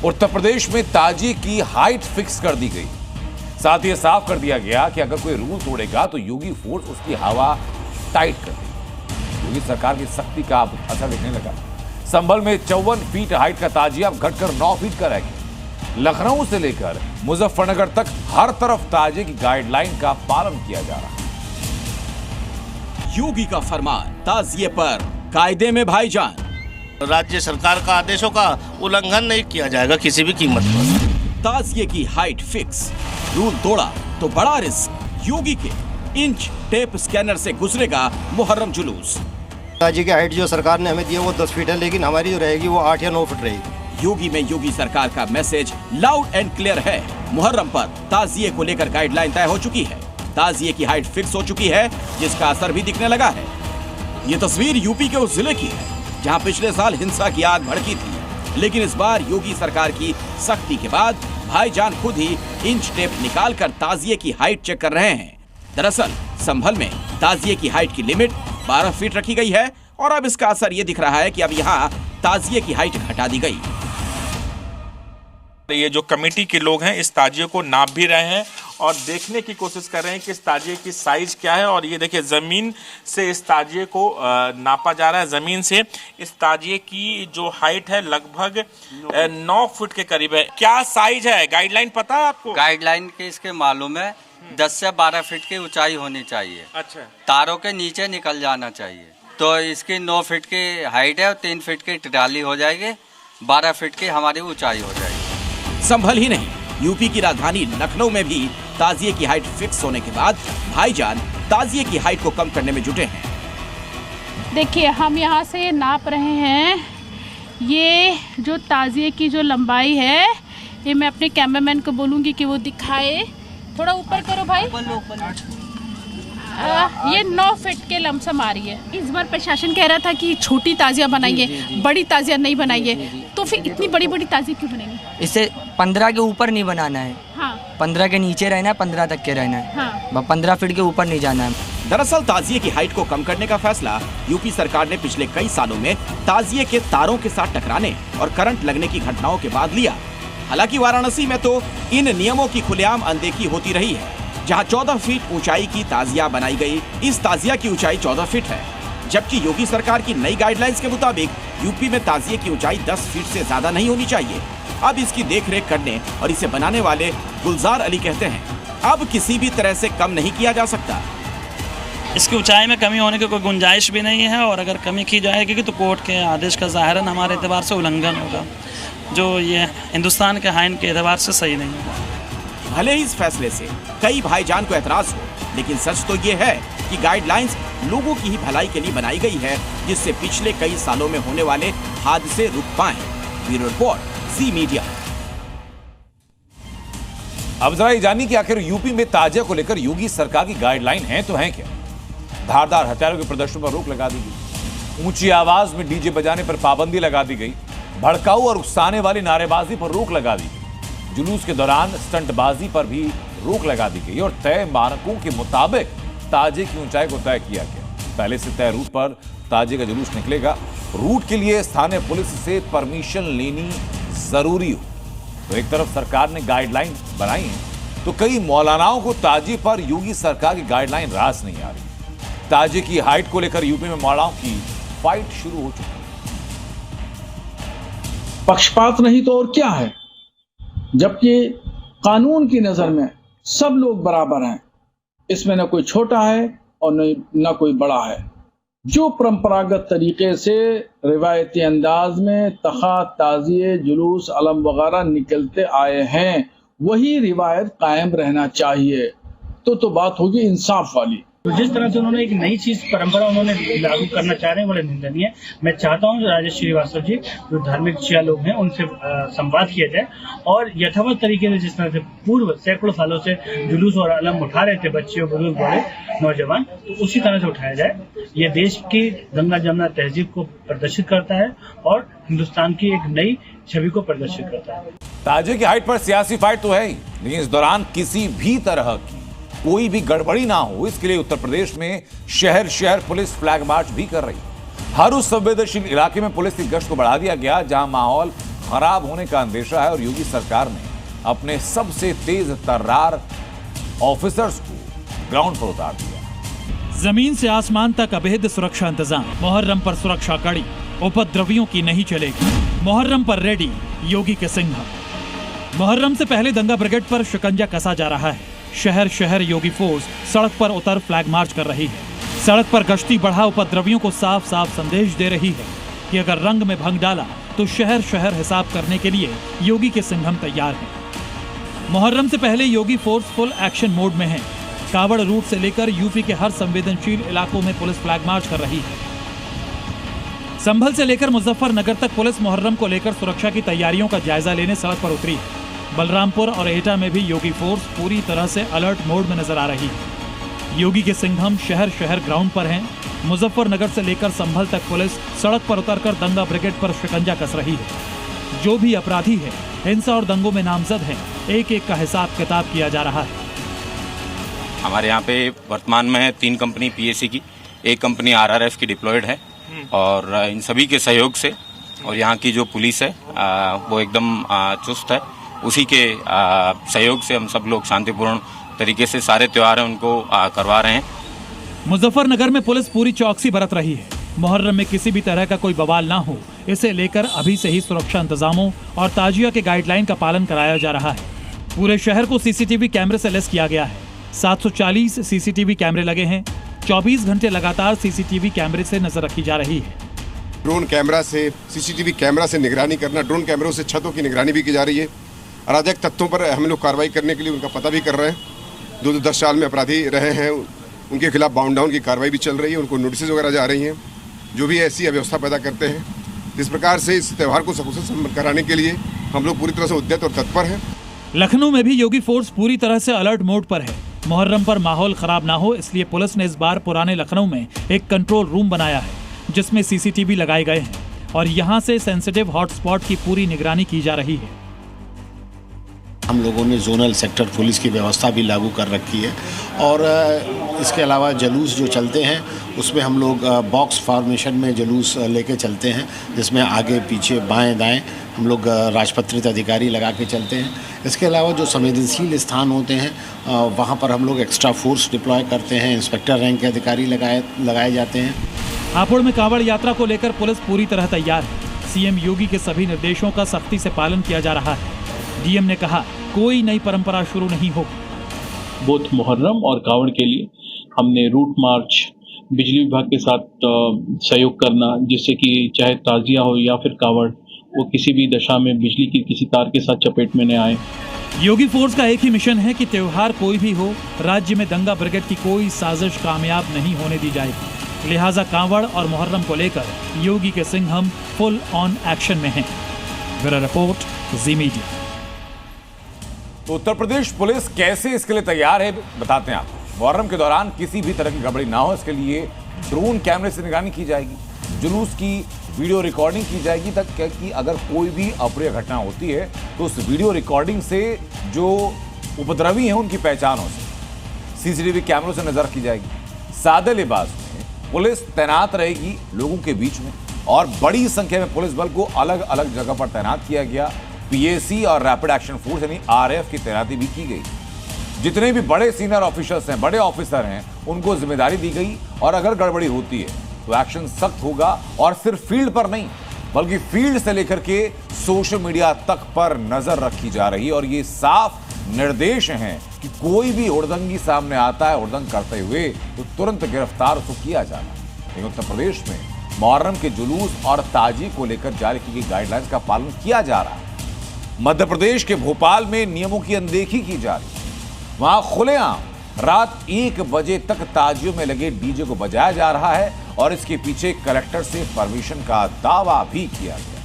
उत्तर प्रदेश में ताजिए की height fix कर दी गई। साथ ही साफ कर दिया गया कि अगर कोई रूल तोड़ेगा तो योगी फोर्स उसकी हवा टाइट कर देगी। योगी सरकार की सख्ती का अब असर दिखने लगा। संभल में 54 फीट हाइट का ताजिया अब घटकर 9 फीट का रह गया। लखनऊ से लेकर मुजफ्फरनगर तक हर तरफ ताजिए की गाइडलाइन का पालन किया जा रहा है। योगी का फरमान, ताजिए पर कायदे में भाईजान। राज्य सरकार का आदेशों का उल्लंघन नहीं किया जाएगा किसी भी कीमत पर। ताजिए की हाइट फिक्स, रूल तोड़ा तो बड़ा रिस्क। योगी के इंच टेप स्कैनर से गुजरेगा मुहर्रम जुलूस। ताजिए की हाइट जो सरकार ने हमें दी है वो 10 फीट है, लेकिन हमारी जो रहेगी वो 8 या 9 फीट रहेगी। योगी में योगी सरकार का मैसेज लाउड एंड क्लियर है। मुहर्रम पर ताजिए को लेकर गाइडलाइन तय हो चुकी है। ताजिए की हाइट फिक्स हो चुकी है, जिसका असर भी दिखने लगा है। ये तस्वीर यूपी के उस जिले की है जहां पिछले साल हिंसा की आग भड़की थी, लेकिन इस बार योगी सरकार की सख्ती के बाद भाईजान खुद ही इंच टेप निकालकर ताजिए की हाइट चेक कर रहे हैं। दरअसल संभल में ताजिए की हाइट की लिमिट 12 फीट रखी गई है और अब इसका असर ये दिख रहा है कि अब यहाँ ताजिए की हाइट घटा दी गई। ये जो कमेटी के लोग हैं इस ताजिए को नाप भी रहे हैं और देखने की कोशिश कर रहे हैं कि इस ताजिए की साइज क्या है। और ये देखिए जमीन से इस ताजिए को नापा जा रहा है। जमीन से इस ताजिए की जो हाइट है लगभग 9 फुट के करीब है। क्या साइज है, गाइडलाइन पता है आपको? गाइडलाइन के इसके मालूम है 10 से 12 फीट की ऊंचाई होनी चाहिए। अच्छा, तारों के नीचे निकल जाना चाहिए। तो इसकी 9 फीट की हाइट है और 3 फीट की ट्राली हो जाएगी, 12 फीट की हमारी ऊंचाई हो जाएगी। संभल ही नहीं, यूपी की राजधानी लखनऊ में भी ताजिए की हाइट फिक्स होने के बाद भाईजान ताजिए की हाइट को कम करने में जुटे हैं। देखिए हम यहाँ से नाप रहे हैं। ये जो ताजिए की जो लंबाई है, ये मैं अपने कैमरामैन को बोलूँगी कि वो दिखाए। थोड़ा ऊपर करो भाई। ये 9 फीट के लमसम आ रही है। इस बार प्रशासन कह रहा था कि छोटी ताजिया बनाइए, बड़ी ताजिया नहीं बनाइए, तो फिर इतनी बड़ी बड़ी ताजिया क्यों बनेंगी? इसे 15 के ऊपर नहीं बनाना है। हाँ। 15 के नीचे रहना है, 15 तक के रहना है। हाँ। 15 फीट के ऊपर नहीं जाना है। दरअसल ताजिए की हाइट को कम करने का फैसला यूपी सरकार ने पिछले कई सालों में ताजिए के तारों के साथ टकराने और करंट लगने की घटनाओं के बाद लिया। हालांकि वाराणसी में तो इन नियमों की खुलेआम अनदेखी होती रही है, जहां 14 फीट ऊंचाई की ताजिया बनाई गई। इस ताजिया की ऊंचाई 14 फीट है, जबकि योगी सरकार की नई गाइडलाइंस के मुताबिक यूपी में ताजिए की ऊंचाई 10 फीट से ज्यादा नहीं होनी चाहिए। अब इसकी देखरेख करने और इसे बनाने वाले गुलजार अली कहते हैं, अब किसी भी तरह से कम नहीं किया जा सकता। इसकी ऊंचाई में कमी होने की कोई गुंजाइश भी नहीं है, और अगर कमी की जाएगी तो कोर्ट के आदेश का ज़ाहिरन हमारे एतबार से उल्लंघन होगा, जो ये हिंदुस्तान के आईन के एतबार से सही नहीं होगा। भले ही इस फैसले से कई भाईजान को एतराज हो, लेकिन सच तो ये है कि गाइडलाइंस लोगों की ही भलाई के लिए बनाई गई है, जिससे पिछले कई सालों में होने वाले हादसे रुक पाएं। ब्यूरो रिपोर्ट, जी मीडिया। अब जरा ये जानिए कि आखिर यूपी में ताजिया को लेकर योगी सरकार की गाइडलाइन है तो है क्या। धारदार हथियारों के प्रदर्शन पर रोक लगा दी गई, ऊंची आवाज में डीजे बजाने पर पाबंदी लगा दी गई, भड़काऊ और उकसाने वाली नारेबाजी पर रोक लगा दी गई, जुलूस के दौरान स्टंटबाजी पर भी रोक लगा दी गई और तय मानकों के मुताबिक ताजिए की ऊंचाई को तय किया गया। पहले से तय रूट पर ताजिए का जुलूस निकलेगा। रूट के लिए स्थानीय पुलिस से परमिशन लेनी जरूरी हो। तो एक तरफ सरकार ने गाइडलाइन बनाई है, तो कई मौलानाओं को ताजिए पर योगी सरकार की गाइडलाइन रास नहीं आ रही। ताजिए की हाइट को लेकर यूपी में मौलानाओं की फाइट शुरू हो चुकी है। पक्षपात नहीं तो और क्या है, जबकि कानून की नजर में सब लोग बराबर हैं। इसमें न कोई छोटा है और न कोई बड़ा है। जो परंपरागत तरीके से रिवायती अंदाज में तखा, ताजिए, जुलूस, अलम वगैरह निकलते आए हैं, वही रिवायत कायम रहना चाहिए। तो बात होगी इंसाफ वाली। तो जिस तरह से उन्होंने एक नई चीज परंपरा उन्होंने लागू करना चाह रहे हैं, बड़े निंदनीय है। मैं चाहता हूं राजेश श्रीवास्तव जी, जो धार्मिक शिया लोग हैं, उनसे संवाद किया जाए और यथावत तरीके से जिस तरह से पूर्व सैकड़ों सालों से जुलूस और अलम उठा रहे थे बच्चे, बुजुर्ग, बड़े, नौजवान, तो उसी तरह से उठाया जाए। ये देश की गंगा जमुना तहजीब को प्रदर्शित करता है और हिंदुस्तान की एक नई छवि को प्रदर्शित करता है। ताजिए की हाइट पर सियासी फाइट तो है ही, लेकिन इस दौरान किसी भी तरह की कोई भी गड़बड़ी ना हो, इसके लिए उत्तर प्रदेश में शहर शहर पुलिस फ्लैग मार्च भी कर रही है। हर उस संवेदनशील इलाके में पुलिस की गश्त को बढ़ा दिया गया जहां माहौल खराब होने का अंदेशा है और योगी सरकार ने अपने सबसे तेज तर्रार ऑफिसर्स को ग्राउंड पर उतार दिया। जमीन से आसमान तक अभेद्य सुरक्षा इंतजाम, मुहर्रम पर सुरक्षा कड़ी, उपद्रवियों की नहीं चलेगी। मुहर्रम पर रेडी योगी के सिंघम। मुहर्रम से पहले दंगा ब्रिगेड पर शिकंजा कसा जा रहा है। शहर शहर योगी फोर्स सड़क पर उतर फ्लैग मार्च कर रही है। सड़क पर गश्ती बढ़ा उपद्रवियों को साफ साफ संदेश दे रही है कि अगर रंग में भंग डाला तो शहर शहर हिसाब करने के लिए योगी के सिंघम तैयार है। मुहर्रम से पहले योगी फोर्स फुल एक्शन मोड में है। कावड़ रूट से लेकर यूपी के हर संवेदनशील इलाकों में पुलिस फ्लैग मार्च कर रही है। संभल से लेकर मुजफ्फरनगर तक पुलिस मुहर्रम को लेकर सुरक्षा की तैयारियों का जायजा लेने सड़क पर उतरी है। बलरामपुर और एटा में भी योगी फोर्स पूरी तरह से अलर्ट मोड में नजर आ रही है। योगी के सिंघम शहर शहर ग्राउंड पर हैं। मुजफ्फरनगर से लेकर संभल तक पुलिस सड़क पर उतरकर दंगा ब्रिगेड पर शिकंजा कस रही है। जो भी अपराधी है, हिंसा और दंगों में नामजद हैं, एक एक का हिसाब किताब किया जा रहा है। हमारे यहाँ पे वर्तमान में 3 कंपनी पीएसी की, 1 कंपनी आरआरएफ की डिप्लॉयड है और इन सभी के सहयोग से और यहाँ की जो पुलिस है वो एकदम चुस्त है। उसी के सहयोग से हम सब लोग शांतिपूर्ण तरीके से सारे त्योहार हैं उनको करवा रहे हैं। मुजफ्फरनगर में पुलिस पूरी चौकसी बरत रही है। मुहर्रम में किसी भी तरह का कोई बवाल ना हो, इसे लेकर अभी से ही सुरक्षा इंतजामों और ताजिया के गाइडलाइन का पालन कराया जा रहा है। पूरे शहर को सीसीटीवी कैमरे से लैस किया गया है। 740 सीसीटीवी कैमरे लगे हैं। 24 घंटे लगातार सीसीटीवी कैमरे से नजर रखी जा रही है। ड्रोन कैमरा से, सीसीटीवी कैमरा से निगरानी करना, ड्रोन कैमरों से छतों की निगरानी भी की जा रही है। अराजक तत्वों पर हम लोग कार्रवाई करने के लिए उनका पता भी कर रहे हैं। 2-10 साल में अपराधी रहे हैं, उनके खिलाफ बाउंड डाउन की कार्रवाई भी चल रही है। उनको नोटिस वगैरह जा रही हैं जो भी ऐसी अव्यवस्था पैदा करते हैं। इस प्रकार से इस त्यौहार को सकुशल संपन्न कराने के लिए हम लोग पूरी तरह से उद्यत और तत्पर हैं। लखनऊ में भी योगी फोर्स पूरी तरह से अलर्ट मोड पर है। मुहर्रम पर माहौल खराब ना हो, इसलिए पुलिस ने इस बार पुराने लखनऊ में एक कंट्रोल रूम बनाया है जिसमें सीसीटीवी लगाए गए हैं और यहां से सेंसिटिव हॉटस्पॉट की पूरी निगरानी की जा रही है। हम लोगों ने जोनल सेक्टर पुलिस की व्यवस्था भी लागू कर रखी है और इसके अलावा जुलूस जो चलते हैं उसमें हम लोग बॉक्स फॉर्मेशन में जुलूस लेके चलते हैं, जिसमें आगे पीछे बाएं दाएं हम लोग राजपत्रित अधिकारी लगा के चलते हैं। इसके अलावा जो संवेदनशील स्थान होते हैं वहाँ पर हम लोग एक्स्ट्रा फोर्स डिप्लॉय करते हैं। इंस्पेक्टर रैंक के अधिकारी लगाए जाते हैं। हापुड़ में कांवड़ यात्रा को लेकर पुलिस पूरी तरह तैयार है। सीएम योगी के सभी निर्देशों का सख्ती से पालन किया जा रहा है। डीएम ने कहा कोई नई परंपरा शुरू नहीं होगी। बोथ मुहर्रम और कावड़ के लिए हमने रूट मार्च बिजली विभाग के साथ सहयोग करना, जिससे कि चाहे ताजिया हो या फिर कावड़, वो किसी भी दशा में बिजली की किसी तार के साथ चपेट में न आए। योगी फोर्स का एक ही मिशन है कि त्योहार कोई भी हो, राज्य में दंगा ब्रिगेड की कोई साजिश कामयाब नहीं होने दी जाएगी। लिहाजा कांवड़ और मुहर्रम को लेकर योगी के सिंघम फुल ऑन एक्शन में हैं। ब्यूरो रिपोर्ट, जी मीडिया। तो उत्तर प्रदेश पुलिस कैसे इसके लिए तैयार है बताते हैं आपको। मुहर्रम के दौरान किसी भी तरह की गड़बड़ी ना हो, इसके लिए ड्रोन कैमरे से निगरानी की जाएगी। जुलूस की वीडियो रिकॉर्डिंग की जाएगी तक कि अगर कोई भी अप्रिय घटना होती है तो उस वीडियो रिकॉर्डिंग से जो उपद्रवी हैं उनकी पहचान हो सके। सीसीटीवी कैमरों से नजर की जाएगी। सादे लिबास में पुलिस तैनात रहेगी लोगों के बीच में और बड़ी संख्या में पुलिस बल को अलग अलग जगह पर तैनात किया गया। पीएसी और रैपिड एक्शन फोर्स यानी आरएफ की तैनाती भी की गई। जितने भी बड़े सीनियर ऑफिसर्स हैं, बड़े ऑफिसर हैं, उनको जिम्मेदारी दी गई और अगर गड़बड़ी होती है तो एक्शन सख्त होगा। और सिर्फ फील्ड पर नहीं बल्कि फील्ड से लेकर के सोशल मीडिया तक पर नजर रखी जा रही है और ये साफ निर्देश हैं कि कोई भी हुड़दंगी सामने आता है हुड़दंग करते हुए तो तुरंत गिरफ्तार उसको किया जाना। लेकिन उत्तर प्रदेश में मुहर्रम के जुलूस और ताजी को लेकर जारी की गई गाइडलाइंस का पालन किया जा रहा है। मध्य प्रदेश के भोपाल में नियमों की अनदेखी की जा रही है। वहां खुलेआम रात 1 बजे तक ताजियों में लगे डीजे को बजाया जा रहा है और इसके पीछे कलेक्टर से परमिशन का दावा भी किया गया।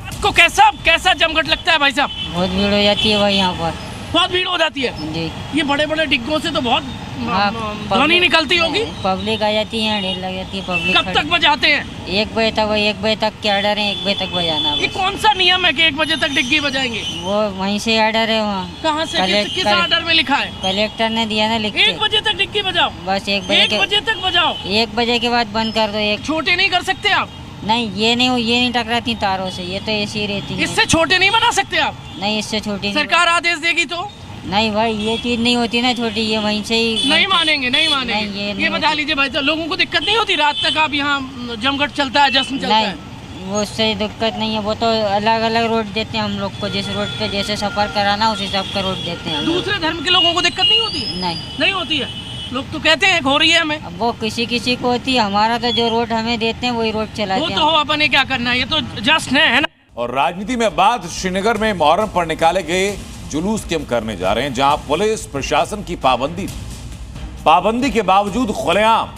आपको कैसा जमघट लगता है भाई साहब? बहुत भीड़ हो जाती है भाई, यहाँ पर बहुत भीड़ हो जाती है जी। ये बड़े बड़े डिग्गों से तो बहुत ध्वनि निकलती होगी। पब्लिक आ जाती है, ढेर लग जाती है पब्लिक। कब तक बजाते हैं? 1 बजे तक। 1 बजे तक के ऑर्डर है, 1 बजे तक बजाना। ये कौन सा नियम है कि 1 बजे तक डिग्गी बजाएंगे? वो वहीं से ऑर्डर है। वहाँ कहाँ से? किस ऑर्डर में लिखा है? कलेक्टर ने दिया ना लिख के। 1 बजे तक डिग्गी बजाओ। बस 1 बजे तक बजाओ। 1 बजे के बाद बंद कर दो। छोटे नहीं कर सकते आप? नहीं ये नहीं टकराती तारों से, ये तो ऐसी ही रहती है। इससे छोटे नहीं बना सकते आप? नहीं इससे छोटी सरकार आदेश देगी तो? नहीं भाई ये चीज नहीं होती ना छोटी, ये वहीं से ही नहीं मानेंगे। ये बता लीजिए भाई, तो लोगों को दिक्कत नहीं होती? रात तक आप यहाँ जमघट चलता है, जश्न चलता है? वो उससे दिक्कत नहीं है, वो तो अलग अलग रोड देते हैं हम लोग को, जिस रोड पे जैसे सफर कराना उस हिसाब का रोड देते हैं। दूसरे धर्म के लोगों को दिक्कत नहीं होती? नहीं होती है। लोग तो कहते हैं हो रही है हमें। वो किसी को होती है, हमारा तो जो रोड हमें देते हैं वही रोड चलाते हैं। वो तो अपने क्या करना है, ये तो जश्न है ना। और राजनीति में बात श्रीनगर में मुहर्रम पर निकाले गए जुलूस की हम करने जा रहे हैं, जहां पुलिस प्रशासन की पाबंदी के बावजूद खुलेआम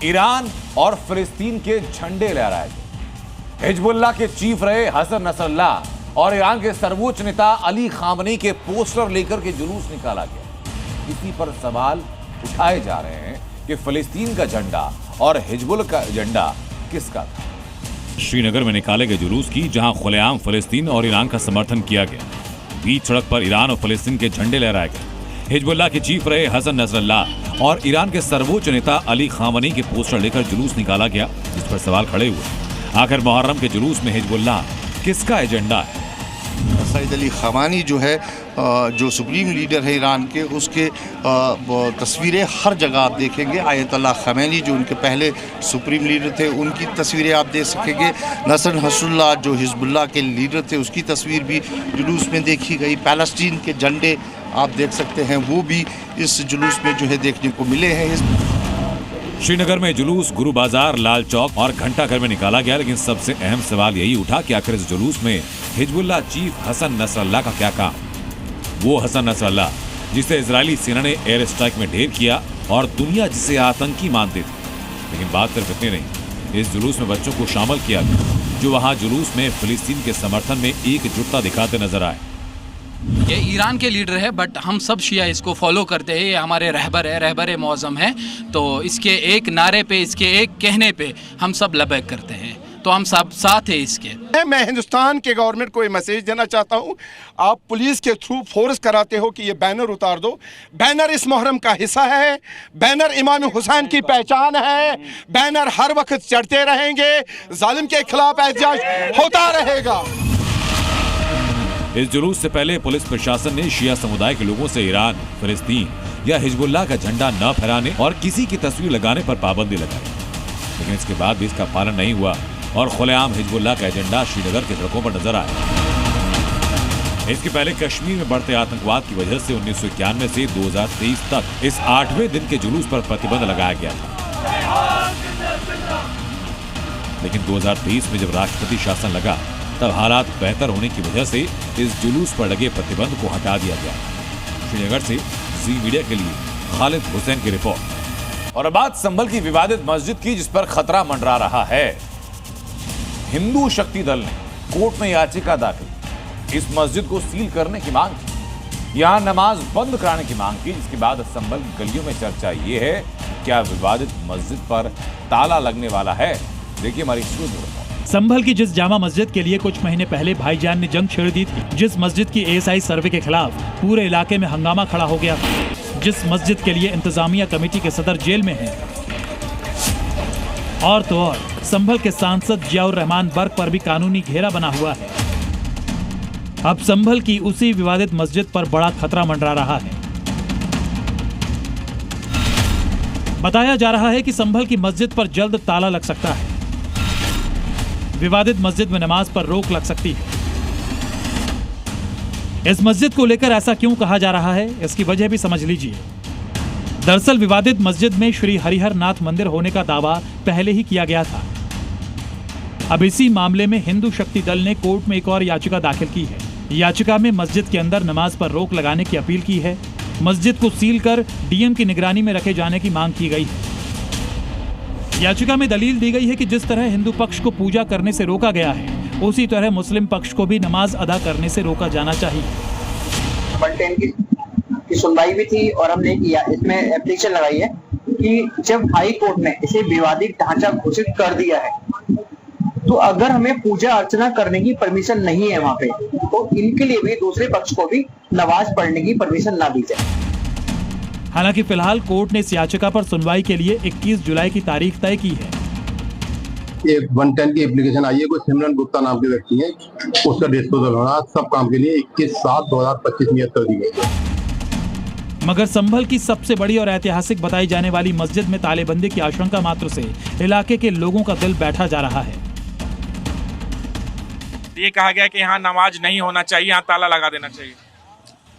ईरान और फिलिस्तीन के झंडे लहराए गए। हिजबुल्लाह के चीफ रहे हसन नसरल्लाह और ईरान के सर्वोच्च नेता अली खामनी के पोस्टर लेकर के जुलूस निकाला गया। इसी पर सवाल उठाए जा रहे हैं कि फिलिस्तीन का झंडा और हिजबुल्लाह का झंडा किसका था। श्रीनगर में निकाले गए जुलूस की जहां खुलेआम फिलिस्तीन और ईरान का समर्थन किया गया। बीच सड़क पर ईरान और फिलिस्तीन के झंडे लहराए गए। हिजबुल्लाह के चीफ रहे हसन नसरल्लाह और ईरान के सर्वोच्च नेता अली खामनी के पोस्टर लेकर जुलूस निकाला गया, जिस पर सवाल खड़े हुए आखिर मुहर्रम के जुलूस में हिजबुल्लाह किसका एजेंडा है। सईद अली खमानी जो है, जो सुप्रीम लीडर है ईरान के, उसके तस्वीरें हर जगह आप देखेंगे। आयतुल्लाह खमैनी जो उनके पहले सुप्रीम लीडर थे, उनकी तस्वीरें आप देख सकेंगे। नसर नसरुल्लाह जो हिजबुल्लाह के लीडर थे, उसकी तस्वीर भी जुलूस में देखी गई। पैलेस्टीन के झंडे आप देख सकते हैं, वो भी इस जुलूस में जो है देखने को मिले हैं। श्रीनगर में जुलूस गुरु बाजार, लाल चौक और घंटाघर में निकाला गया, लेकिन सबसे अहम सवाल यही उठा कि आखिर इस जुलूस में हिजबुल्लाह चीफ हसन नसरल्लाह का क्या काम। वो हसन नसरल्लाह जिसे इजरायली सेना ने एयर स्ट्राइक में ढेर किया और दुनिया जिसे आतंकी मानती थी। लेकिन बात सिर्फ इतनी नहीं, इस जुलूस में बच्चों को शामिल किया गया जो वहां जुलूस में फिलिस्तीन के समर्थन में एकजुटता दिखाते नजर आए। ये ईरान के लीडर है, बट हम सब शिया इसको फॉलो करते हैं। ये हमारे रहबर मौज़म है, तो इसके एक नारे पे, इसके एक कहने पे हम सब लबैक करते हैं, तो हम सब साथ हैं इसके। मैं हिंदुस्तान के गवर्नमेंट को ये मैसेज देना चाहता हूँ, आप पुलिस के थ्रू फोर्स कराते हो कि ये बैनर उतार दो। बैनर इस मुहर्रम का हिस्सा है, बैनर इमाम हुसैन की पहचान है, बैनर हर वक्त चढ़ते रहेंगे, जालिम के खिलाफ एहतजाज होता रहेगा। इस जुलूस से पहले पुलिस प्रशासन ने शिया समुदाय के लोगों से ईरान, फिलिस्तीन या हिजबुल्लाह का झंडा न फहराने और किसी की तस्वीर लगाने पर पाबंदी लगाई, लेकिन इसके बाद भी इसका पालन नहीं हुआ और खुलेआम हिजबुल्लाह का एजेंडा श्रीनगर की सड़कों पर नजर आया। इसके पहले कश्मीर में बढ़ते आतंकवाद की वजह से 1991 से 2023 तक इस 8वें दिन के जुलूस पर प्रतिबंध लगाया गया था, लेकिन 2023 में जब राष्ट्रपति शासन लगा तब हालात बेहतर होने की वजह से इस जुलूस पर लगे प्रतिबंध को हटा दिया गया। श्रीनगर से जी मीडिया के लिए खालिद हुसैन की रिपोर्ट। और अब बात संभल की विवादित मस्जिद की, जिस पर खतरा मंडरा रहा है। हिंदू शक्ति दल ने कोर्ट में याचिका दाखिल, इस मस्जिद को सील करने की मांग की, यहां नमाज बंद कराने की मांग की, जिसके बाद संभल की गलियों में चर्चा ये है क्या विवादित मस्जिद पर ताला लगने वाला है। देखिए हमारी संभल की जिस जामा मस्जिद के लिए कुछ महीने पहले भाईजान ने जंग छेड़ दी थी, जिस मस्जिद की एएसआई सर्वे के खिलाफ पूरे इलाके में हंगामा खड़ा हो गया, जिस मस्जिद के लिए इंतजामिया कमेटी के सदर जेल में हैं, और तो और संभल के सांसद जियाउर रहमान बर्क पर भी कानूनी घेरा बना हुआ है। अब संभल की उसी विवादित मस्जिद पर बड़ा खतरा मंडरा रहा है। बताया जा रहा है कि संभल की मस्जिद पर जल्द ताला लग सकता है, विवादित मस्जिद में नमाज पर रोक लग सकती है। इस मस्जिद को लेकर ऐसा क्यों कहा जा रहा है, इसकी वजह भी समझ लीजिए। दरअसल विवादित मस्जिद में श्री हरिहर नाथ मंदिर होने का दावा पहले ही किया गया था। अब इसी मामले में हिंदू शक्ति दल ने कोर्ट में एक और याचिका दाखिल की है। याचिका में मस्जिद के अंदर नमाज पर रोक लगाने की अपील की है। मस्जिद को सील कर डीएम की निगरानी में रखे जाने की मांग की गई है। याचिका में दलील दी गई है कि जिस तरह हिंदू पक्ष को पूजा करने से रोका गया है, उसी तरह मुस्लिम पक्ष को भी नमाज अदा करने से रोका जाना चाहिए। की सुनवाई भी थी और हमने किया, इसमें एप्लीकेशन लगाई है कि जब हाई कोर्ट ने इसे विवादित ढांचा घोषित कर दिया है, तो अगर हमें पूजा अर्चना करने की परमिशन नहीं है वहाँ पे, तो इनके लिए भी दूसरे पक्ष को भी नमाज पढ़ने की परमिशन ना दी जाए। हालांकि फिलहाल कोर्ट ने इस याचिका पर सुनवाई के लिए 21 जुलाई की तारीख तय की है। एक 110 की एप्लीकेशन आई है, कोई सिमरन गुप्ता नाम के व्यक्ति है, उसका डिस्पोजल होना, सब काम के लिए 21/7/2025 नियत कर दी गई। मगर संभल की सबसे बड़ी और ऐतिहासिक बताई जाने वाली मस्जिद में तालेबंदी की आशंका मात्र से इलाके के लोगों का दिल बैठा जा रहा है। ये कहा गया कि यहाँ नमाज नहीं होना चाहिए, यहाँ ताला लगा देना चाहिए।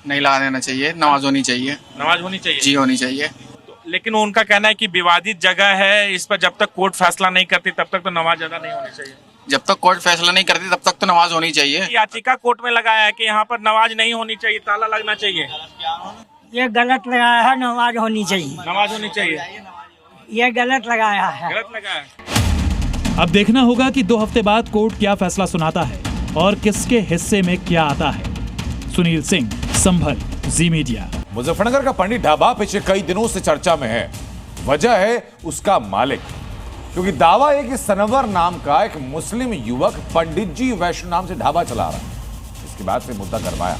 नहीं लगा देना चाहिए, नमाज होनी चाहिए। नमाज होनी चाहिए जी, होनी चाहिए। लेकिन उनका कहना है कि विवादित जगह है, इस पर जब तक कोर्ट फैसला नहीं करती तब तक तो नमाज अदा नहीं होनी चाहिए। जब तक कोर्ट फैसला नहीं करती तब तक तो नमाज होनी चाहिए। याचिका कोर्ट में लगाया है कि यहाँ पर नमाज नहीं होनी चाहिए, ताला लगना चाहिए। ये गलत लगाया है, नमाज होनी चाहिए। नमाज होनी चाहिए, ये गलत लगाया है। गलत लगाया है। अब देखना होगा कि 2 हफ्ते बाद कोर्ट क्या फैसला सुनाता है और किसके हिस्से में क्या आता है। सुनील सिंह, संभल, जी मीडिया। मुजफ्फरनगर का पंडित ढाबा पिछले कई दिनों से चर्चा में है। वजह है उसका मालिक, क्योंकि दावा है कि सनवर नाम का एक मुस्लिम युवक पंडित जी वैष्णो नाम से ढाबा चला रहा है। इसके बाद से मुद्दा गरमाया।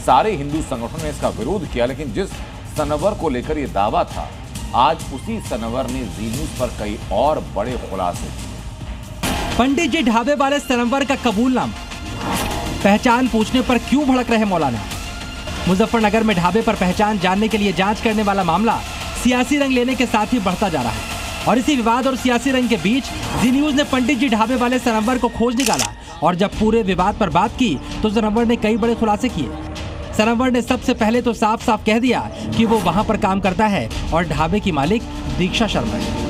सारे हिंदू संगठनों ने इसका विरोध किया, लेकिन जिस सनवर को लेकर यह दावा था, आज उसी सनवर ने जी न्यूज पर कई और बड़े खुलासे किए। पंडित जी ढाबे वाले सनवर का कबूलनामा, पहचान पूछने पर क्यों भड़क रहे मौलाना। मुजफ्फरनगर में ढाबे पर पहचान जानने के लिए जांच करने वाला मामला सियासी रंग लेने के साथ ही बढ़ता जा रहा है और इसी विवाद और सियासी रंग के बीच जी न्यूज ने पंडित जी ढाबे वाले सनवर को खोज निकाला और जब पूरे विवाद पर बात की तो सनवर ने कई बड़े खुलासे किए। सनवर ने सबसे पहले तो साफ साफ कह दिया कि वो वहाँ पर काम करता है और ढाबे की मालिक दीक्षा शर्मा है।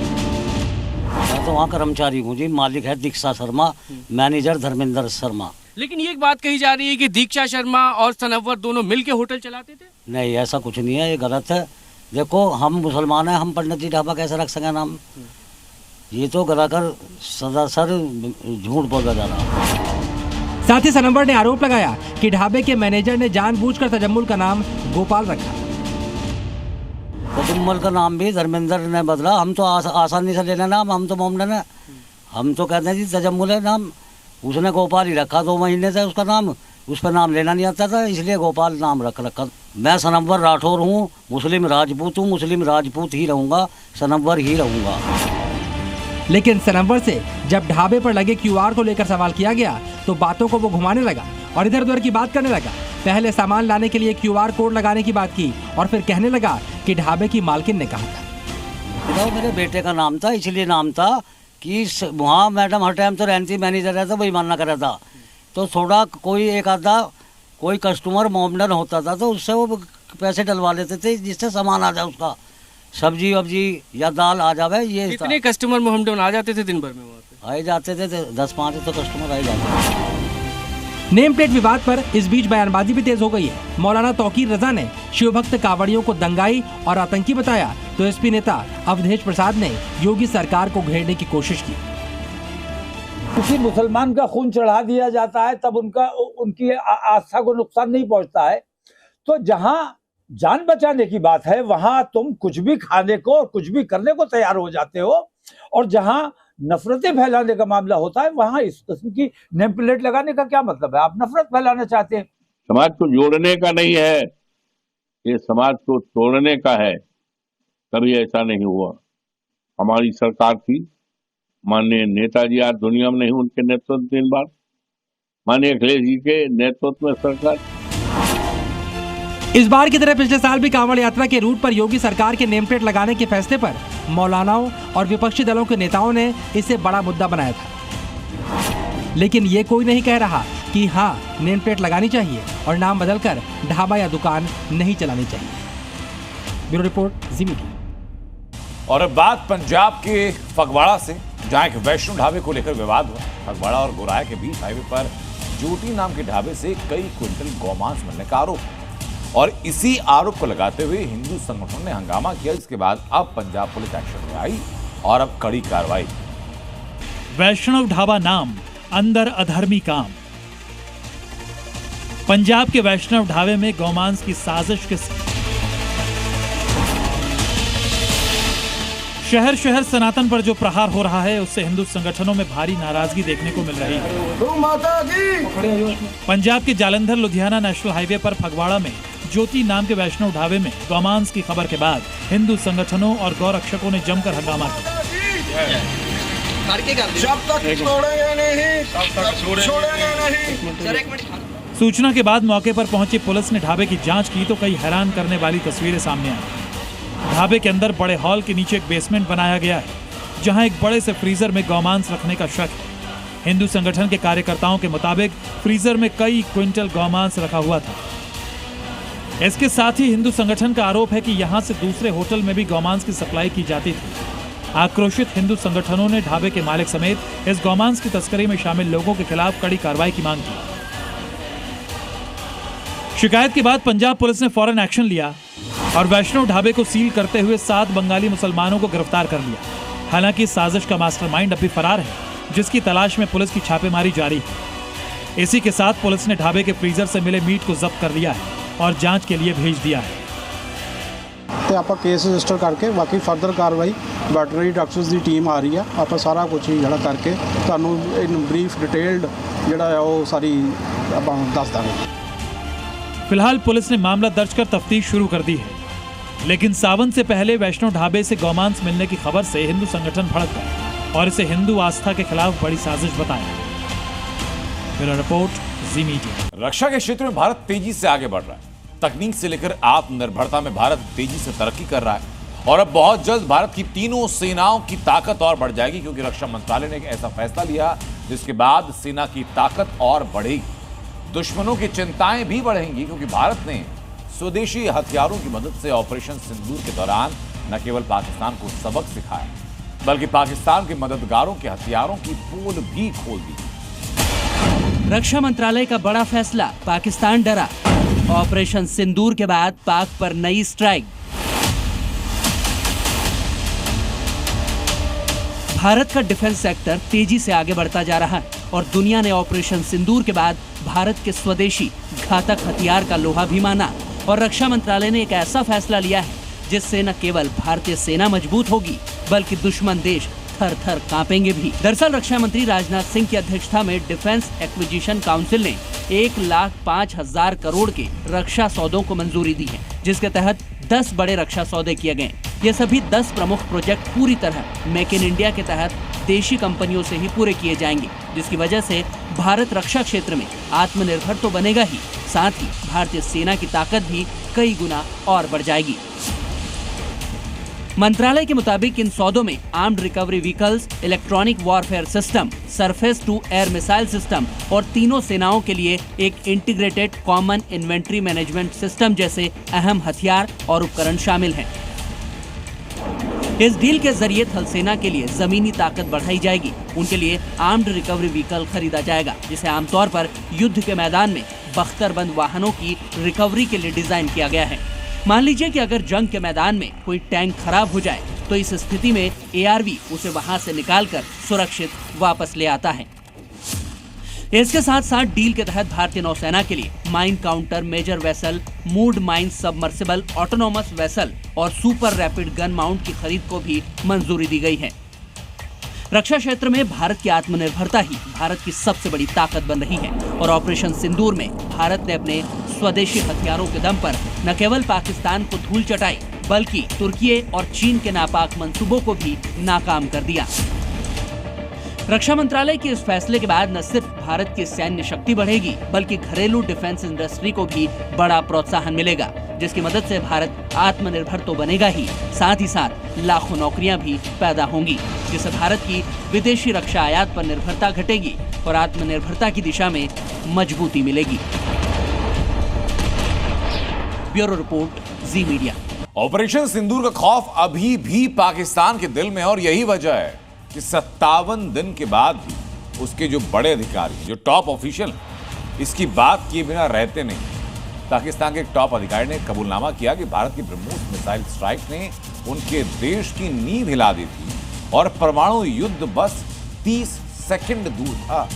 मैं तो वहाँ कर्मचारी हूँ जी, मालिक है दीक्षा शर्मा, मैनेजर धर्मेंद्र शर्मा। लेकिन ये एक बात कही जा रही है कि दीक्षा शर्मा और सनवर दोनों मिलके होटल चलाते थे। नहीं, ऐसा कुछ नहीं है, ये गलत है। देखो, हम मुसलमान हैं, हम पंडित जी ढाबा कैसे रख सकें नाम? ये तो गलाकर सरासर झूठ बोला जा रहा है। साथ ही सनवर ने आरोप लगाया कि ढाबे के मैनेजर ने जानबूझकर तजम्मुल का नाम गोपाल रखा। तजम्मुल का नाम भी धर्मेंद्र ने बदला। हम तो आसानी से लेना नाम, हम तो मोमडन है, हम तो कहते हैं जी तजम्मुल है नाम। उसने गोपाल ही रखा, 2 महीने से उसका नाम, उस पर नाम लेना नहीं आता था, इसलिए गोपाल नाम रखा। मैं सनवर राठौर हूँ, मुस्लिम राजपूत हूँ, मुस्लिम राजपूत ही रहूँगा, सनवर ही रहूँगा। लेकिन सनवर से जब ढाबे पर लगे QR को लेकर सवाल किया गया तो बातों को वो घुमाने लगा और इधर उधर की बात करने लगा। पहले सामान लाने के लिए QR कोड लगाने की बात की और फिर कहने लगा कि ढाबे की मालकिन ने कहा था। मेरे बेटे का नाम था, इसलिए नाम था कि वहाँ मैडम हर टाइम तो रहती मैनेजर रहता, वही मानना कर रहा था। तो थोड़ा कोई एक आधा कोई कस्टमर मोमडन होता था तो उससे वो पैसे डलवा लेते थे जिससे सामान आ जाए, उसका सब्जी वब्जी या दाल आ जावे। ये कितने कस्टमर मोमडन आ जाते थे दिन भर में? वहाँ पे आए जाते थे 10-5 तो कस्टमर आए जाते थे। नेम प्लेट विवाद पर इस बीच बयानबाजी भी तेज हो गई है। मौलाना तौकीर रजा ने शिवभक्त कांवड़ियों को दंगाई और आतंकी बताया तो एसपी नेता अवधेश प्रसाद ने योगी सरकार को घेरने की कोशिश की। किसी मुसलमान का खून चढ़ा दिया जाता है तब उनकी आस्था को नुकसान नहीं पहुंचता है। तो जहां जान बचाने की बात है वहां तुम कुछ भी खाने को और कुछ भी करने को तैयार हो जाते हो, और जहां नफरतें फैलाने का मामला होता है वहां इस किस्म की नेम प्लेट लगाने का क्या मतलब है? आप नफरत फैलाना चाहते हैं। समाज को जोड़ने का नहीं है, ये समाज को तोड़ने का है। कभी ऐसा नहीं हुआ। हमारी सरकार थी, माननीय नेताजी आज दुनिया में नहीं, उनके नेतृत्व 3 बार, माननीय अखिलेश जी के नेतृत्व में सरकार। इस बार की तरह पिछले साल भी कांवड़ यात्रा के रूट पर योगी सरकार के नेम प्लेट लगाने के फैसले पर मौलानाओं और विपक्षी दलों के नेताओं ने इसे बड़ा मुद्दा बनाया था। लेकिन ये कोई नहीं कह रहा कि हाँ, नेम प्लेट लगानी चाहिए और नाम बदलकर ढाबा या दुकान नहीं चलानी चाहिए। ब्यूरो रिपोर्ट, जी मीडिया। और अब बात पंजाब के फगवाड़ा से, जहां एक वैष्णो ढाबे को लेकर विवाद हुआ। फगवाड़ा और गोराया के बीच हाईवे पर ज्योति नाम के ढाबे से कई क्विंटल गौमांस मिलने का आरोप, और इसी आरोप को लगाते हुए हिंदू संगठनों ने हंगामा किया। इसके बाद अब पंजाब पुलिस एक्शन में आई और अब कड़ी कार्रवाई। वैष्णव ढाबा नाम, अंदर अधर्मी काम। पंजाब के वैष्णव ढाबे में गौमांस की साजिश के शहर शहर सनातन पर जो प्रहार हो रहा है उससे हिंदू संगठनों में भारी नाराजगी देखने को मिल रही है। पंजाब के जालंधर लुधियाना नेशनल हाईवे पर फगवाड़ा में ज्योति नाम के वैष्णव ढाबे में गौमांस की खबर के बाद हिंदू संगठनों और गौ रक्षकों ने जमकर हंगामा किया। जब तक छोड़ेंगे नहीं, छोड़ेंगे नहीं। सूचना के बाद मौके पर पहुंची पुलिस ने ढाबे की जांच की तो कई हैरान करने वाली तस्वीरें सामने आई। ढाबे के अंदर बड़े हॉल के नीचे एक बेसमेंट बनाया गया है, जहां एक बड़े से फ्रीजर में गौमांस रखने का शक है। हिंदू संगठन के कार्यकर्ताओं के मुताबिक फ्रीजर में कई क्विंटल गौमांस रखा हुआ था। इसके साथ ही हिंदू संगठन का आरोप है कि यहां से दूसरे होटल में भी गौमांस की सप्लाई की जाती थी। आक्रोशित हिंदू संगठनों ने ढाबे के मालिक समेत इस गौमांस की तस्करी में शामिल लोगों के खिलाफ कड़ी कार्रवाई की मांग की। शिकायत के बाद पंजाब पुलिस ने फौरन एक्शन लिया और वैष्णव ढाबे को सील करते हुए 7 बंगाली मुसलमानों को गिरफ्तार कर लिया। हालांकि साजिश का मास्टरमाइंड अभी फरार है, जिसकी तलाश में पुलिस की छापेमारी जारी है। इसी के साथ पुलिस ने ढाबे के फ्रीजर से मिले मीट को जब्त कर लिया है और जांच के लिए भेज दिया है। ਤੇ ਆਪਾਂ ਕੇਸ ਰਜਿਸਟਰ ਕਰਕੇ ਬਾਕੀ ਫਰਦਰ ਕਾਰਵਾਈ ਵੈਟਰਨਰੀ ਡਾਕਟਰਸ ਦੀ ਟੀਮ ਆ ਰਹੀ ਆ। ਆਪਾਂ ਸਾਰਾ ਕੁਝ ਹੀ ਜਿਹੜਾ ਕਰਕੇ ਤੁਹਾਨੂੰ ਇਨ ਬਰੀਫ ਡਿਟੇਲਡ ਜਿਹੜਾ ਹੈ ਉਹ ਸਾਰੀ ਆਪਾਂ ਦੱਸ ਦਾਂਗੇ। फिलहाल पुलिस ने मामला दर्ज कर तफ्तीश शुरू कर दी है, लेकिन सावन से पहले वैष्णव ढाबे से गौमांस मिलने की खबर से हिंदू संगठन भड़क गए और इसे हिंदू आस्था के खिलाफ बड़ी साजिश बताया। ब्यूरो रिपोर्ट, जी मीडिया। रक्षा के क्षेत्र में भारत तेजी से आगे बढ़ रहा है। तकनीक से लेकर आत्मनिर्भरता में भारत तेजी से तरक्की कर रहा है और अब बहुत जल्द भारत की तीनों सेनाओं की ताकत और बढ़ जाएगी, क्योंकि रक्षा मंत्रालय ने एक ऐसा फैसला लिया जिसके बाद सेना की ताकत और बढ़ेगी। दुश्मनों की चिंताएं भी बढ़ेंगी, क्योंकि भारत ने स्वदेशी हथियारों की मदद से ऑपरेशन सिंदूर के दौरान न केवल पाकिस्तान को सबक सिखाया, बल्कि पाकिस्तान के मददगारों के हथियारों की पोल भी खोल दी। रक्षा मंत्रालय का बड़ा फैसला, पाकिस्तान डरा। ऑपरेशन सिंदूर के बाद पाक पर नई स्ट्राइक। भारत का डिफेंस सेक्टर तेजी से आगे बढ़ता जा रहा है और दुनिया ने ऑपरेशन सिंदूर के बाद भारत के स्वदेशी घातक हथियार का लोहा भी माना और रक्षा मंत्रालय ने एक ऐसा फैसला लिया है जिससे न केवल भारतीय सेना मजबूत होगी, बल्कि दुश्मन देश थर थर कांपेंगे भी। दरअसल रक्षा मंत्री राजनाथ सिंह की अध्यक्षता में डिफेंस एक्विजिशन काउंसिल ने 1,05,000 करोड़ के रक्षा सौदों को मंजूरी दी है, जिसके तहत 10 बड़े रक्षा सौदे किए गए। ये सभी 10 प्रमुख प्रोजेक्ट पूरी तरह मेक इन इंडिया के तहत देशी कंपनियों से ही पूरे किए जाएंगे, जिसकी वजह से भारत रक्षा क्षेत्र में आत्मनिर्भर तो बनेगा ही, साथ ही भारतीय सेना की ताकत भी कई गुना और बढ़ जाएगी। मंत्रालय के मुताबिक इन सौदों में armed recovery vehicles, electronic warfare system, surface to air missile system और तीनों सेनाओं के लिए एक integrated common inventory management system जैसे अहम हथियार और उपकरण शामिल हैं। इस डील के जरिए थल सेना के लिए जमीनी ताकत बढ़ाई जाएगी। उनके लिए आर्म्ड रिकवरी व्हीकल खरीदा जाएगा, जिसे आमतौर पर युद्ध के मैदान में बख्तरबंद वाहनों की रिकवरी के लिए डिजाइन किया गया है। मान लीजिए कि अगर जंग के मैदान में कोई टैंक खराब हो जाए तो इस स्थिति में ARV उसे वहां से निकालकर सुरक्षित वापस ले आता है। इसके साथ साथ डील के तहत भारतीय नौसेना के लिए mine counter measure vessel, mood mine submersible, autonomous vessel और सुपर रैपिड गन माउंट की खरीद को भी मंजूरी दी गई है। रक्षा क्षेत्र में भारत की आत्मनिर्भरता ही भारत की सबसे बड़ी ताकत बन रही है और ऑपरेशन सिंदूर में भारत ने अपने स्वदेशी हथियारों के दम पर न केवल पाकिस्तान को धूल चटाई, बल्कि तुर्की और चीन के नापाक मंसूबों को भी नाकाम कर दिया। रक्षा मंत्रालय के इस फैसले के बाद न सिर्फ भारत की सैन्य शक्ति बढ़ेगी, बल्कि घरेलू डिफेंस इंडस्ट्री को भी बड़ा प्रोत्साहन मिलेगा, जिसकी मदद से भारत आत्मनिर्भर तो बनेगा ही, साथ ही साथ लाखों नौकरियां भी पैदा होंगी, जिससे भारत की विदेशी रक्षा आयात पर निर्भरता घटेगी और आत्मनिर्भरता की दिशा में मजबूती मिलेगी। ब्यूरो रिपोर्ट, जी मीडिया। ऑपरेशन सिंदूर का खौफ अभी भी पाकिस्तान के दिल में, और यही वजह है कि 57 दिन के बाद भी उसके जो बड़े अधिकारी, जो टॉप ऑफिशियल, इसकी बात किए बिना रहते नहीं। पाकिस्तान के एक टॉप अधिकारी ने कबूलनामा किया कि भारत की ब्रह्मोस मिसाइल स्ट्राइक ने उनके देश की नींद हिला दी थी और परमाणु युद्ध बस 30 सेकंड दूर था।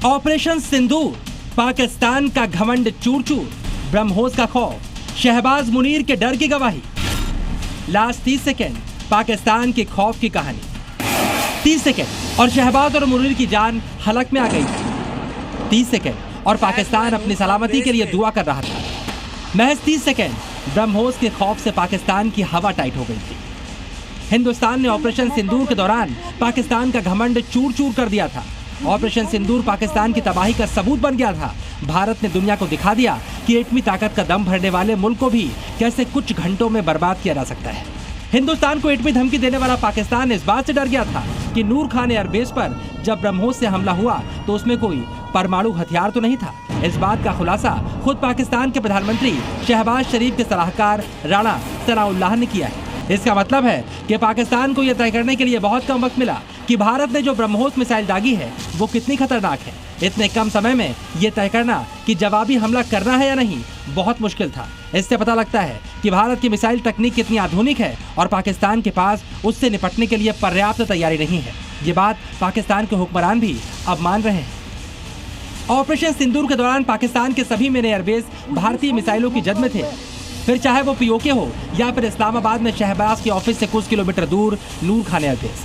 ऑपरेशन सिंदूर, पाकिस्तान का घमंड चूर चूर, ब्रह्मोस का खौफ, शहबाज मुनीर के डर की गवाही। लास्ट 30 सेकेंड पाकिस्तान के खौफ की कहानी। 30 सेकेंड और शहबाज और मुनीर की जान हलक में आ गई थी। 30 सेकेंड और पाकिस्तान अपनी सलामती के लिए दुआ कर रहा था। महज 30 सेकेंड ब्रह्मोस के खौफ से पाकिस्तान की हवा टाइट हो गई थी। हिंदुस्तान ने ऑपरेशन सिंदूर के दौरान पाकिस्तान का घमंड चूर चूर कर दिया था। ऑपरेशन सिंदूर पाकिस्तान की तबाही का सबूत बन गया था। भारत ने दुनिया को दिखा दिया कि एटमी ताकत का दम भरने वाले मुल्क को भी कैसे कुछ घंटों में बर्बाद किया जा सकता है। हिंदुस्तान को एटमी धमकी देने वाला पाकिस्तान इस बात से डर गया था कि नूर खान एयरबेस पर जब ब्रह्मोस से हमला हुआ तो उसमें कोई परमाणु हथियार तो नहीं था। इस बात का खुलासा खुद पाकिस्तान के प्रधानमंत्री शहबाज शरीफ के सलाहकार राणा सनाउल्लाह ने किया है। इसका मतलब है कि पाकिस्तान को यह तय करने के लिए बहुत कम वक्त मिला कि भारत ने जो ब्रह्मोस मिसाइल दागी है वो कितनी खतरनाक है। इतने कम समय में ये तय करना कि जवाबी हमला करना है या नहीं बहुत मुश्किल था। इससे पता लगता है कि भारत की मिसाइल तकनीक कितनी आधुनिक है और पाकिस्तान के पास उससे निपटने के लिए पर्याप्त तैयारी नहीं है। ये बात पाकिस्तान के हुक्मरान भी अब मान रहे हैं। ऑपरेशन सिंदूर के दौरान पाकिस्तान के सभी मेन एयरबेस भारतीय मिसाइलों की जद में थे, फिर चाहे वो पीओके हो या फिर इस्लामाबाद में शहबाज के ऑफिस से कुछ किलोमीटर दूर नूर खान एयरबेस।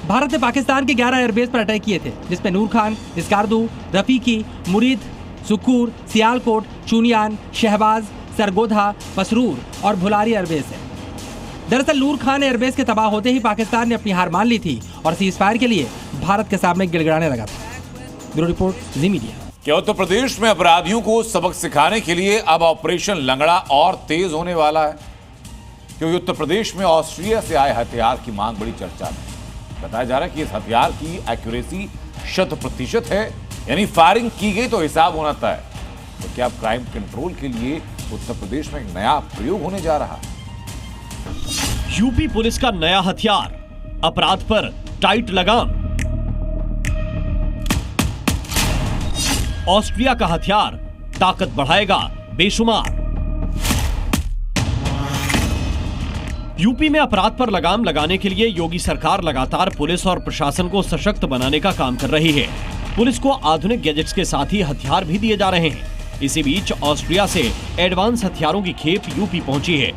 भारत ने पाकिस्तान के 11 एयरबेस पर अटैक किए थे, जिसमें नूर खान, स्कार्दू, रफीकी, मुरीद, सुक्कूर, सियालकोट, चुनियान, शहबाज, सरगोधा, पसरूर और भुलारी एयरबेस है। दरअसल नूर खान एयरबेस के तबाह होते ही पाकिस्तान ने अपनी हार मान ली थी और सीज फायर के लिए भारत के सामने गिड़गिड़ाने लगा था। ब्यूरो रिपोर्ट, जी मीडिया। क्या उत्तर प्रदेश में अपराधियों को सबक सिखाने के लिए अब ऑपरेशन लंगड़ा और तेज होने वाला है? क्योंकि उत्तर प्रदेश में ऑस्ट्रिया से आए हथियार की मांग बड़ी चर्चा में। बताया जा रहा है कि इस हथियार की एक्यूरेसी 100% है, यानी फायरिंग की गई तो हिसाब होना तय। तो क्या क्राइम कंट्रोल के लिए उत्तर प्रदेश में एक नया प्रयोग होने जा रहा है? यूपी पुलिस का नया हथियार, अपराध पर टाइट लगाम। ऑस्ट्रिया का हथियार ताकत बढ़ाएगा बेशुमार। यूपी में अपराध पर लगाम लगाने के लिए योगी सरकार लगातार पुलिस और प्रशासन को सशक्त बनाने का काम कर रही है। पुलिस को आधुनिक गैजेट्स के साथ ही हथियार भी दिए जा रहे हैं। इसी बीच ऑस्ट्रिया से एडवांस हथियारों की खेप यूपी पहुंची है।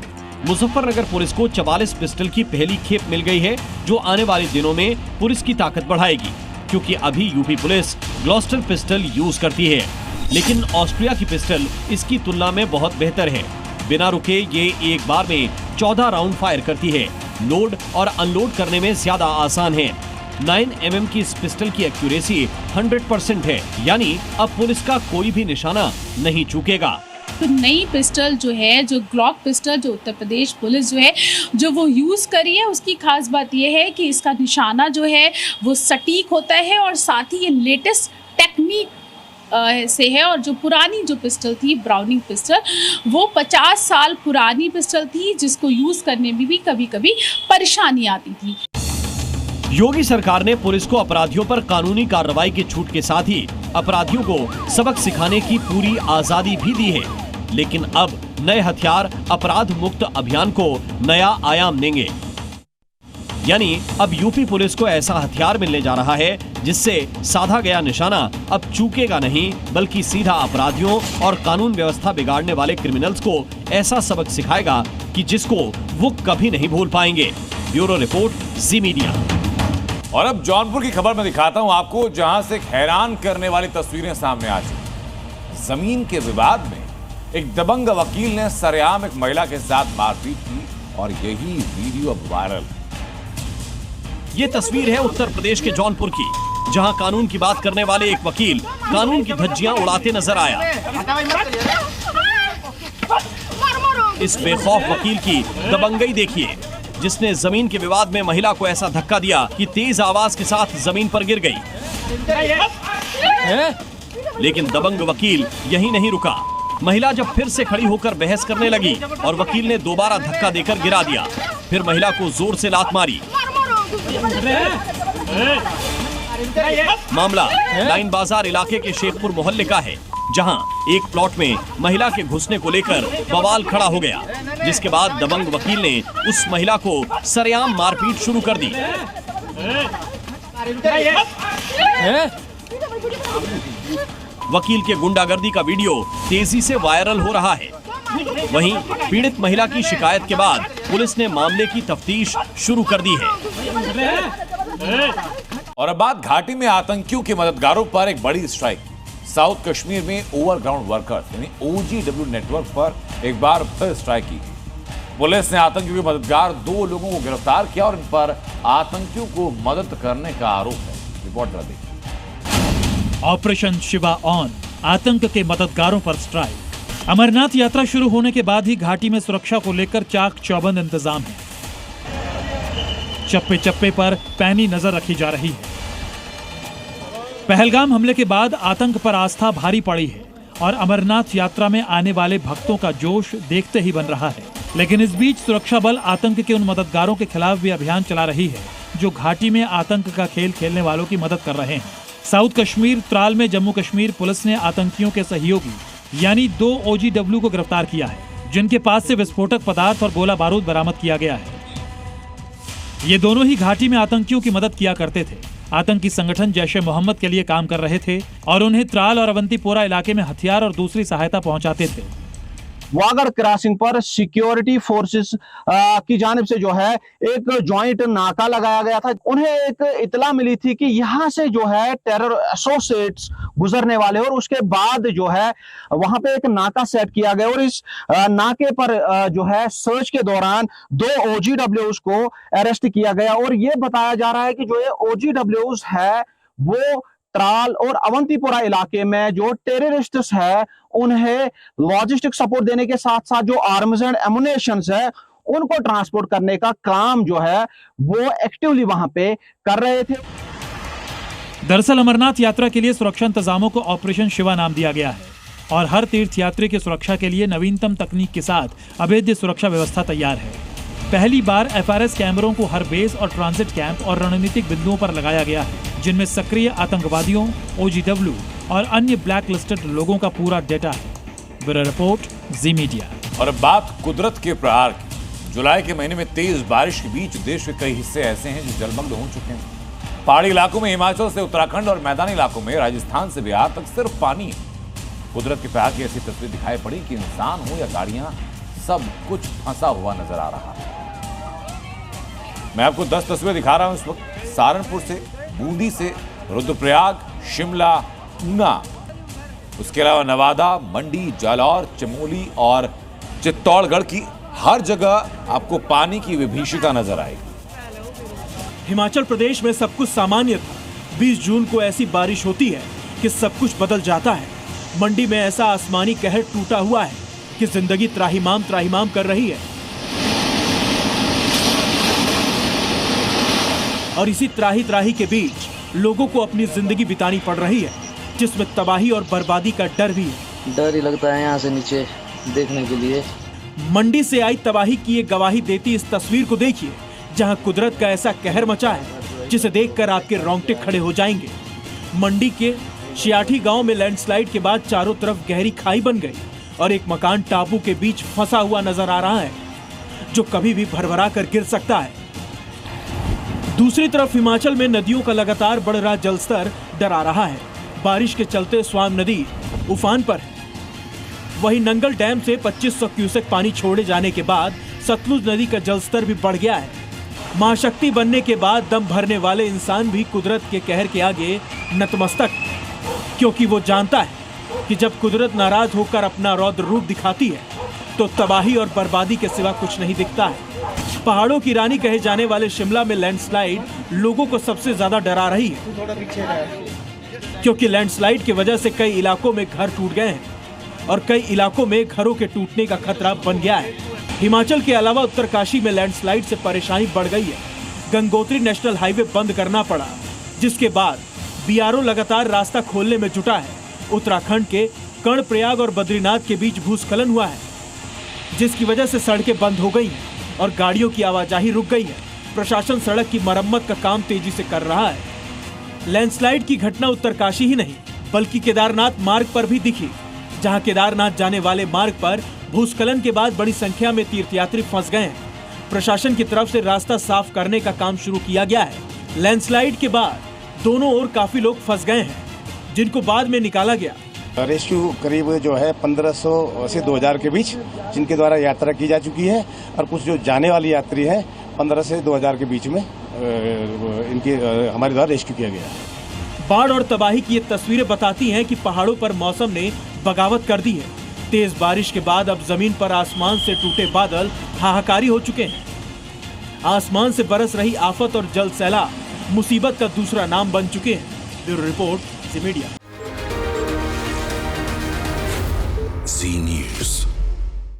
मुजफ्फरनगर पुलिस को 44 पिस्टल की पहली खेप मिल गई है, जो आने वाले दिनों में पुलिस की ताकत बढ़ाएगी, क्योंकि अभी UP police Gloster pistol use करती है, लेकिन ऑस्ट्रिया की पिस्टल इसकी तुलना में बहुत बेहतर है। बिना रुके ये एक बार में 14 राउंड फायर करती है। लोड और अनलोड करने में ज्यादा आसान है। 9mm की इस पिस्टल की एक्यूरेसी 100% है, यानी अब पुलिस का कोई भी निशाना नहीं चूकेगा। तो नई पिस्टल जो है, जो ग्लॉक पिस्टल जो उत्तर प्रदेश पुलिस जो है जो वो यूज़ करी है, उसकी खास बात ये है कि इसका निशाना जो है वो सटीक होता है और साथ ही ये लेटेस्ट टेक्निक से है। और जो पुरानी जो पिस्टल थी, ब्राउनिंग पिस्टल, वो 50 साल पुरानी पिस्टल थी, जिसको यूज़ करने में भी कभी कभी परेशानी आती थी। योगी सरकार ने पुलिस को अपराधियों पर कानूनी कार्रवाई की छूट के साथ ही अपराधियों को सबक सिखाने की पूरी आजादी भी दी है, लेकिन अब नए हथियार अपराध मुक्त अभियान को नया आयाम देंगे। यानी अब यूपी पुलिस को ऐसा हथियार मिलने जा रहा है जिससे साधा गया निशाना अब चूकेगा नहीं, बल्कि सीधा अपराधियों और कानून व्यवस्था बिगाड़ने वाले क्रिमिनल्स को ऐसा सबक सिखाएगा कि जिसको वो कभी नहीं भूल पाएंगे। ब्यूरो रिपोर्ट, जी मीडिया। और अब जौनपुर की खबर मैं दिखाता हूं आपको, जहां से एक हैरान करने वाली तस्वीरें सामने आ चुकी। जमीन के विवाद में एक दबंग वकील ने सरेआम एक महिला के साथ मारपीट की और यही वीडियो अब वायरल है। ये तस्वीर है उत्तर प्रदेश के जौनपुर की, जहां कानून की बात करने वाले एक वकील कानून की धज्जियां उड़ाते नजर आया। इस बेखौफ वकील की दबंगई देखिए, जिसने जमीन के विवाद में महिला को ऐसा धक्का दिया कि तेज आवाज के साथ जमीन पर गिर गई। लेकिन दबंग वकील यहीं नहीं रुका। महिला जब फिर से खड़ी होकर बहस करने लगी और वकील ने दोबारा धक्का देकर गिरा दिया। फिर महिला को जोर से लात मारी। मामला लाइन बाजार इलाके के शेखपुर मोहल्ले का है, जहां एक प्लॉट में महिला के घुसने को लेकर बवाल खड़ा हो गया, जिसके बाद दबंग वकील ने उस महिला को सरेआम मारपीट शुरू कर दी। वकील के गुंडागर्दी का वीडियो तेजी से वायरल हो रहा है। वहीं पीड़ित महिला की शिकायत के बाद पुलिस ने मामले की तफ्तीश शुरू कर दी है। और अब बात घाटी में आतंकियों के मददगारों पर एक बड़ी स्ट्राइक। साउथ कश्मीर में ओवरग्राउंड वर्कर्स यानी OGW नेटवर्क पर एक बार फिर स्ट्राइक की गई। पुलिस ने आतंकियों के मददगार 2 लोगों को गिरफ्तार किया और इन पर आतंकियों को मदद करने का आरोप है। रिपोर्ट जरा देखिए। ऑपरेशन शिवा ऑन, आतंक के मददगारों पर स्ट्राइक। अमरनाथ यात्रा शुरू होने के बाद ही घाटी में सुरक्षा को लेकर चाक चौबंद इंतजाम है। चप्पे चप्पे पर पैनी नजर रखी जा रही है। पहलगाम हमले के बाद आतंक पर आस्था भारी पड़ी है और अमरनाथ यात्रा में आने वाले भक्तों का जोश देखते ही बन रहा है। लेकिन इस बीच सुरक्षा बल आतंक के उन मददगारों के खिलाफ भी अभियान चला रही है जो घाटी में आतंक का खेल खेलने वालों की मदद कर रहे हैं। साउथ कश्मीर त्राल में जम्मू कश्मीर पुलिस ने आतंकियों के सहयोगी यानी 2 OGW को गिरफ्तार किया है, जिनके पास से विस्फोटक पदार्थ और गोला बारूद बरामद किया गया है। ये दोनों ही घाटी में आतंकियों की मदद किया करते थे। आतंकी संगठन जैश ए मोहम्मद के लिए काम कर रहे थे और उन्हें त्राल और अवंतीपोरा इलाके में हथियार और दूसरी सहायता पहुंचाते थे। वागड़ क्रॉसिंग पर सिक्योरिटी फोर्सेस की जानिब से जो है एक ज्वाइंट नाका लगाया गया था। उन्हें एक इतला मिली थी कि यहाँ से जो है टेरर एसोसिएट्स गुजरने वाले, और उसके बाद जो है वहां पे एक नाका सेट किया गया और इस नाके पर जो है सर्च के दौरान 2 OGWs को अरेस्ट किया गया। और ये बताया जा रहा है कि जो ये OGWs है वो त्राल और अवंतीपोरा इलाके में जो टेररिस्ट्स है उन्हें लॉजिस्टिक सपोर्ट देने के साथ साथ जो आर्म्स एंड एमुनेशंस है उनको ट्रांसपोर्ट करने का काम जो है वो एक्टिवली वहां पे कर रहे थे। दरअसल अमरनाथ यात्रा के लिए सुरक्षा इंतजामों को ऑपरेशन शिवा नाम दिया गया है और हर तीर्थयात्री की सुरक्षा के लिए नवीनतम तकनीक के साथ अभेद्य सुरक्षा व्यवस्था तैयार है। पहली बार FRS कैमरों को हर बेस और ट्रांजिट कैंप और रणनीतिक बिंदुओं पर लगाया गया है, जिनमें सक्रिय आतंकवादियों, OGW और अन्य ब्लैक लिस्टेड लोगों का पूरा डेटा है। ब्यूरो रिपोर्ट, जी मीडिया। और अब बात कुदरत के प्रहार की। जुलाई के महीने में तेज बारिश के बीच देश के कई हिस्से ऐसे हैं जो जलमग्न हो चुके हैं। पहाड़ी इलाकों में हिमाचल से उत्तराखंड और मैदानी इलाकों में राजस्थान से बिहार तक सिर्फ पानी है। कुदरत के प्रहार की ऐसी तस्वीर दिखाई पड़ी कि इंसान हो या गाड़ियां, सब कुछ फंसा हुआ नजर आ रहा है। मैं आपको 10 तस्वीरें दिखा रहा हूं इस वक्त। सहारनपुर से, बूंदी से, रुद्रप्रयाग, शिमला, ऊना, उसके अलावा नवादा, मंडी, जालौर, चमोली और चित्तौड़गढ़ की हर जगह आपको पानी की विभीषिका नजर आएगी। हिमाचल प्रदेश में सब कुछ सामान्य था। 20 जून को ऐसी बारिश होती है कि सब कुछ बदल जाता है। मंडी में ऐसा आसमानी कहर टूटा हुआ है कि जिंदगी त्राहिमाम त्राहिमाम कर रही है। और इसी त्राही त्राही के बीच लोगों को अपनी जिंदगी बितानी पड़ रही है, जिसमें तबाही और बर्बादी का डर भी है। डर ही लगता है यहाँ से नीचे देखने के लिए। मंडी से आई तबाही की एक गवाही देती इस तस्वीर को देखिए, जहाँ कुदरत का ऐसा कहर मचा है जिसे देखकर आपके रोंगटे खड़े हो जाएंगे। मंडी के शियाठी गांव में लैंडस्लाइड के बाद चारों तरफ गहरी खाई बन गई और एक मकान टापू के बीच फंसा हुआ नजर आ रहा है, जो कभी भी भरभरा कर गिर सकता है। दूसरी तरफ हिमाचल में नदियों का लगातार बढ़ रहा जलस्तर डरा रहा है। बारिश के चलते स्वान नदी उफान पर है। वहीं नंगल डैम से 2500 क्यूसेक पानी छोड़े जाने के बाद सतलुज नदी का जलस्तर भी बढ़ गया है। महाशक्ति बनने के बाद दम भरने वाले इंसान भी कुदरत के कहर के आगे नतमस्तक, क्योंकि वो जानता है कि जब कुदरत नाराज होकर अपना रौद्र रूप दिखाती है तो तबाही और बर्बादी के सिवा कुछ नहीं दिखता है। पहाड़ों की रानी कहे जाने वाले शिमला में लैंडस्लाइड लोगों को सबसे ज्यादा डरा रही है, क्योंकि लैंडस्लाइड की वजह से कई इलाकों में घर टूट गए हैं और कई इलाकों में घरों के टूटने का खतरा बन गया है। हिमाचल के अलावा उत्तरकाशी में लैंडस्लाइड से परेशानी बढ़ गई है। गंगोत्री नेशनल हाईवे बंद करना पड़ा, जिसके बाद BRO लगातार रास्ता खोलने में जुटा है। उत्तराखंड के कर्णप्रयाग और बद्रीनाथ के बीच भूस्खलन हुआ है, जिसकी वजह से सड़कें बंद हो गई हैं और गाड़ियों की आवाजाही रुक गई है। प्रशासन सड़क की मरम्मत का काम तेजी से कर रहा है। लैंडस्लाइड की घटना उत्तरकाशी ही नहीं बल्कि केदारनाथ मार्ग पर भी दिखी, जहां केदारनाथ जाने वाले मार्ग पर भूस्खलन के बाद बड़ी संख्या में तीर्थयात्री फंस गए हैं। प्रशासन की तरफ से रास्ता साफ करने का काम शुरू किया गया है। लैंडस्लाइड के बाद दोनों ओर काफी लोग फंस गए हैं, जिनको बाद में निकाला गया। रेस्क्यू करीब जो है 1500 से 2000 के बीच जिनके द्वारा यात्रा की जा चुकी है, और कुछ जो जाने वाली यात्री है 15 से 2000 के बीच में इनके हमारे द्वारा रेस्क्यू किया गया। बाढ़ और तबाही की ये तस्वीरें बताती हैं कि पहाड़ों पर मौसम ने बगावत कर दी है। तेज बारिश के बाद अब जमीन पर आसमान से टूटे बादल हाहाकारी हो चुके हैं। आसमान से बरस रही आफत और जल सैलाब मुसीबत का दूसरा नाम बन चुके हैं। ब्यूरो रिपोर्ट, जी मीडिया। जी न्यूज़।